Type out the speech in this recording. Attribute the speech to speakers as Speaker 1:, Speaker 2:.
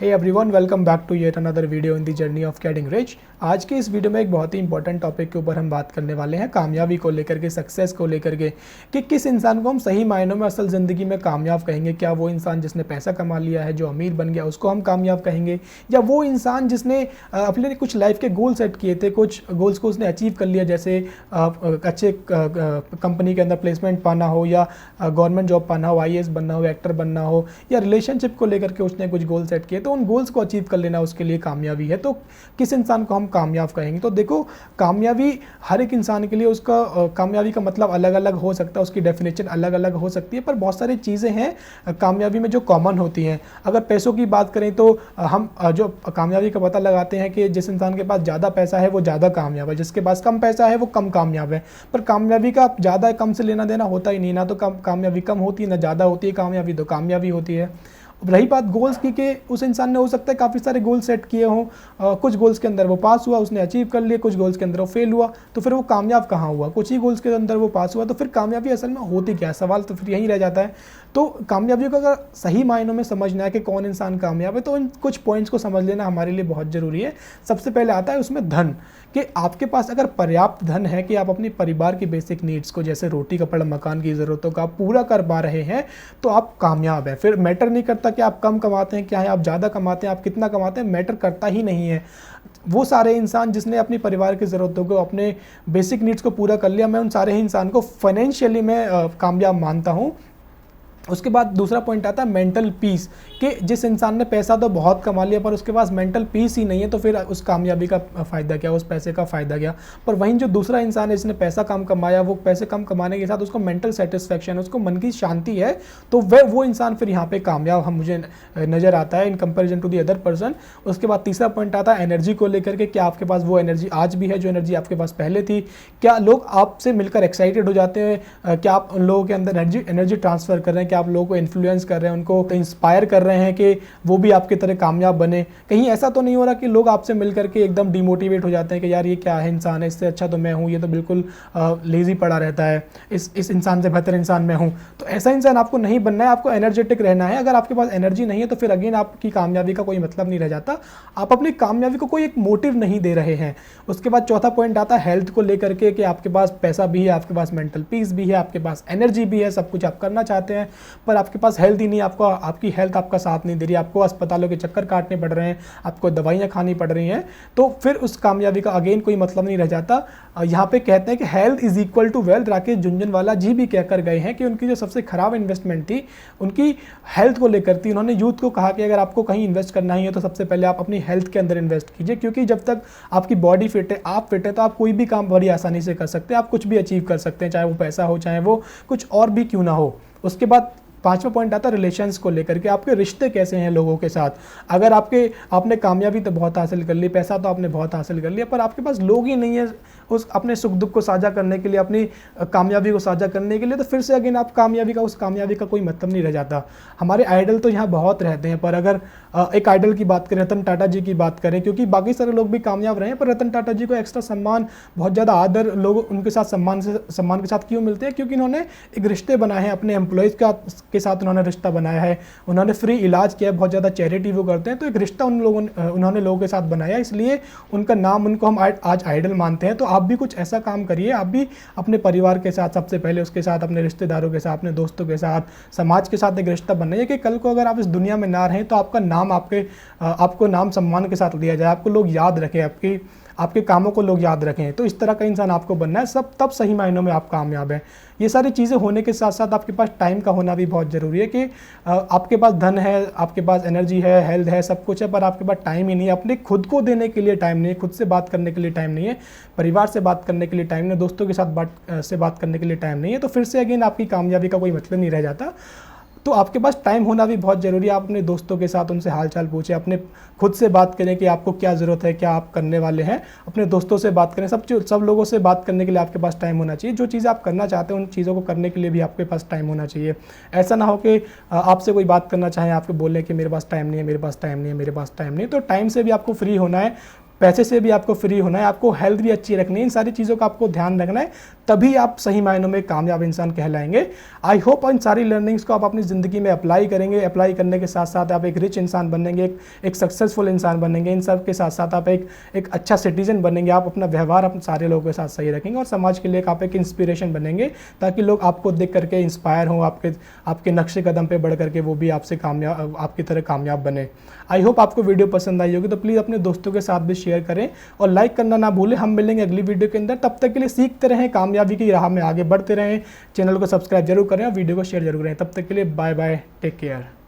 Speaker 1: Hey everyone, welcome back to yet another video in the journey of getting rich. आज के इस video में एक बहुत ही इंपॉर्टेंट टॉपिक के ऊपर हम बात करने वाले हैं, कामयाबी को लेकर के, सक्सेस को लेकर के, कि किस इंसान को हम सही मायनों में असल ज़िंदगी में कामयाब कहेंगे। क्या वो इंसान जिसने पैसा कमा लिया है, जो अमीर बन गया, उसको हम कामयाब कहेंगे, या वो इंसान जिसने अपने कुछ लाइफ के गोल सेट किए थे, कुछ गोल्स को उसने अचीव कर लिया, जैसे अच्छे कंपनी के अंदर प्लेसमेंट पाना हो, या गवर्नमेंट जॉब पाना हो, IAS बनना हो, एक्टर बनना हो, या रिलेशनशिप को लेकर के उसने कुछ गोल सेट किए, तो उन गोल्स को अचीव कर लेना उसके लिए कामयाबी है। तो किस इंसान को हम कामयाब कहेंगे? तो देखो, कामयाबी हर एक इंसान के लिए, उसका कामयाबी का मतलब अलग अलग हो सकता है, उसकी डेफिनेशन अलग अलग हो सकती है, पर बहुत सारी चीज़ें हैं कामयाबी में जो कॉमन होती हैं। अगर पैसों की बात करें तो हम जो कामयाबी का पता लगाते हैं कि जिस इंसान के पास ज़्यादा पैसा है वो ज़्यादा कामयाब है, जिसके पास कम पैसा है वो कम कामयाब है। पर कामयाबी का ज़्यादा कम से लेना देना होता ही नहीं, ना तो कामयाबी कम होती है, ना ज़्यादा होती है कामयाबी, तो कामयाबी होती है। अब रही बात गोल्स की, कि उस इंसान ने हो सकता है काफ़ी सारे गोल सेट किए हों, कुछ गोल्स के अंदर वो पास हुआ, उसने अचीव कर लिए, कुछ गोल्स के अंदर वो फेल हुआ, तो फिर वो कामयाब कहाँ हुआ? कुछ ही गोल्स के अंदर वो पास हुआ, तो फिर कामयाबी असल में होती क्या है? सवाल तो फिर यही रह जाता है। तो कामयाबी को अगर सही मायनों में समझना है कि कौन इंसान कामयाब है, तो इन कुछ पॉइंट्स को समझ लेना हमारे लिए बहुत ज़रूरी है। सबसे पहले आता है उसमें धन, कि आपके पास अगर पर्याप्त धन है कि आप अपने परिवार की बेसिक नीड्स को, जैसे रोटी कपड़ा मकान की ज़रूरतों का, आप पूरा कर पा रहे हैं, तो आप कामयाब हैं। फिर मैटर नहीं करता कि आप कम कमाते हैं, क्या है आप ज़्यादा कमाते हैं, आप कितना कमाते हैं, मैटर करता ही नहीं है। वो सारे इंसान जिसने अपनी परिवार की ज़रूरतों को, अपने बेसिक नीड्स को पूरा कर लिया, मैं उन सारे ही इंसान को फाइनेंशियली मैं कामयाब मानता हूँ। उसके बाद दूसरा पॉइंट आता है मेंटल पीस, कि जिस इंसान ने पैसा तो बहुत कमा लिया पर उसके पास मेंटल पीस ही नहीं है, तो फिर उस कामयाबी का फ़ायदा क्या, उस पैसे का फ़ायदा क्या? पर वहीं जो दूसरा इंसान है जिसने पैसा कम कमाया, वो पैसे कम कमाने के साथ उसको मेंटल सेटिस्फेक्शन, उसको मन की शांति है, तो वो इंसान फिर यहाँ पे कामयाब हम मुझे नज़र आता है in comparison to the other person. उसके बाद तीसरा पॉइंट आता है एनर्जी को लेकर के, क्या आपके पास वो एनर्जी आज भी है जो एनर्जी आपके पास पहले थी? क्या लोग आपसे मिलकर एक्साइटेड हो जाते हैं? क्या आप उन लोगों के अंदर एनर्जी ट्रांसफ़र कर रहे हैं? क्या आप लोगों को इन्फ्लुएंस कर रहे हैं, उनको इंस्पायर कर रहे हैं कि वो भी आपकी तरह कामयाब बने? कहीं ऐसा तो नहीं हो रहा कि लोग आपसे मिल करके एकदम डिमोटिवेट हो जाते हैं कि यार ये क्या है इंसान है, इससे अच्छा तो मैं हूँ, ये तो बिल्कुल लेजी पड़ा रहता है, इस इंसान से बेहतर इंसान मैं हूँ? तो ऐसा इंसान आपको नहीं बनना है, आपको एनर्जेटिक रहना है। अगर आपके पास एनर्जी नहीं है तो फिर अगेन आपकी कामयाबी का कोई मतलब नहीं रह जाता, आप अपनी कामयाबी को कोई एक मोटिव नहीं दे रहे हैं। उसके बाद चौथा पॉइंट आता है हेल्थ को लेकर के, कि आपके पास पैसा भी है, आपके पास मेंटल पीस भी है, आपके पास एनर्जी भी है, सब कुछ आप करना चाहते हैं, पर आपके पास हेल्थ ही नहीं, आपकी हेल्थ आपका साथ नहीं दे रही, आपको अस्पतालों के चक्कर काटने पड़ रहे हैं, आपको दवाइयाँ खानी पड़ रही हैं, तो फिर उस कामयाबी का अगेन कोई मतलब नहीं रह जाता। यहाँ पे कहते हैं कि health is equal to wealth. Rakesh Jhunjhunwala ji भी कहकर गए हैं कि उनकी जो सबसे खराब इन्वेस्टमेंट थी उनकी हेल्थ को लेकर थी। उन्होंने यूथ को कहा कि अगर आपको कहीं इन्वेस्ट करना ही है तो सबसे पहले आप अपनी हेल्थ के अंदर इन्वेस्ट कीजिए, क्योंकि जब तक आपकी बॉडी फिट है, आप फिट है, तो आप कोई भी काम बड़ी आसानी से कर सकते हैं, आप कुछ भी अचीव कर सकते हैं, चाहे वो पैसा हो, चाहे वो कुछ और भी क्यों ना हो। उसके बाद पांचवा पॉइंट आता है रिलेशंस को लेकर के, आपके रिश्ते कैसे हैं लोगों के साथ। अगर आपने कामयाबी तो बहुत हासिल कर ली, पैसा तो आपने बहुत हासिल कर लिया, पर आपके पास लोग ही नहीं है उस अपने सुख दुख को साझा करने के लिए, अपनी कामयाबी को साझा करने के लिए, तो फिर से अगेन आप उस कामयाबी का कोई मतलब नहीं रह जाता। हमारे आइडल तो यहाँ बहुत रहते हैं, पर अगर एक आइडल की बात करें, रतन टाटा जी की बात करें, क्योंकि बाकी सारे लोग भी कामयाब रहे हैं, पर रतन टाटा जी को एक्स्ट्रा सम्मान, बहुत ज़्यादा आदर लोग उनके साथ सम्मान के साथ क्यों मिलते हैं? क्योंकि इन्होंने एक रिश्ते बनाए हैं, अपने एम्प्लॉयज़ के साथ उन्होंने रिश्ता बनाया है, उन्होंने फ्री इलाज किया है, बहुत ज़्यादा चैरिटी वो करते हैं, तो एक रिश्ता उन्होंने लोगों के साथ बनाया, इसलिए उनका नाम, उनको हम आज आइडल मानते हैं। तो आप भी कुछ ऐसा काम करिए, आप भी अपने परिवार के साथ, सबसे पहले उसके साथ, अपने रिश्तेदारों के साथ, अपने दोस्तों के साथ, समाज के साथ एक रिश्ता बनाइए, कि कल को अगर आप इस दुनिया में ना रहें तो आपका नाम आपको नाम सम्मान के साथ लिया जाए, आपको लोग याद रखें, आपके कामों को लोग याद रखें। तो इस तरह का इंसान आपको बनना है, तब सही मायनों में आप कामयाब हैं। ये सारी चीज़ें होने के साथ साथ आपके पास टाइम का होना भी बहुत ज़रूरी है, कि आपके पास धन है, आपके पास एनर्जी है, हेल्थ है, सब कुछ है, पर आपके पास टाइम ही नहीं है, अपने खुद को देने के लिए टाइम नहीं है, खुद से बात करने के लिए टाइम नहीं है, परिवार से बात करने के लिए टाइम नहीं है, दोस्तों के साथ बात करने के लिए टाइम नहीं है, तो फिर से अगेन आपकी कामयाबी का कोई मतलब नहीं रह जाता। तो आपके पास टाइम होना भी बहुत ज़रूरी है। आप अपने दोस्तों के साथ उनसे हालचाल पूछें, अपने खुद से बात करें कि आपको क्या ज़रूरत है, क्या आप करने वाले हैं, अपने दोस्तों से बात करें, सब लोगों से बात करने के लिए आपके पास टाइम होना चाहिए। जो चीज़ आप करना चाहते हैं उन चीज़ों को करने के लिए भी आपके पास टाइम होना चाहिए। ऐसा ना हो कि आपसे कोई बात करना चाहें, आपको बोलें कि मेरे पास टाइम नहीं है, मेरे पास टाइम नहीं है, मेरे पास टाइम नहीं है। तो टाइम से भी आपको फ्री होना है, पैसे से भी आपको फ्री होना है, आपको हेल्थ भी अच्छी रखनी है, इन सारी चीज़ों का आपको ध्यान रखना है, तभी आप सही मायनों में कामयाब इंसान कहलाएंगे। आई होप इन सारी लर्निंग्स को आप अपनी ज़िंदगी में अप्लाई करेंगे। अप्लाई करने के साथ साथ आप एक रिच इंसान बनेंगे, एक सक्सेसफुल इंसान बनेंगे। इन सब के साथ साथ आप एक अच्छा सिटीजन बनेंगे। आप अपना व्यवहार अपने सारे लोगों के साथ सही रखेंगे और समाज के लिए आप एक इंस्पिरेशन बनेंगे, ताकि लोग आपको देख करके इंस्पायर हों, आपके नक्शे कदम पे बढ़ करके वो भी आपसे कामयाब, आपकी तरह कामयाब बने। आई होप आपको वीडियो पसंद आई होगी, तो प्लीज़ अपने दोस्तों के साथ भी शेयर करें और लाइक करना ना भूलें। हम मिलेंगे अगली वीडियो के अंदर, तब तक के लिए सीखते रहें, कामयाबी की राह में आगे बढ़ते रहें। चैनल को सब्सक्राइब जरूर करें और वीडियो को शेयर जरूर करें। तब तक के लिए बाय बाय, टेक केयर।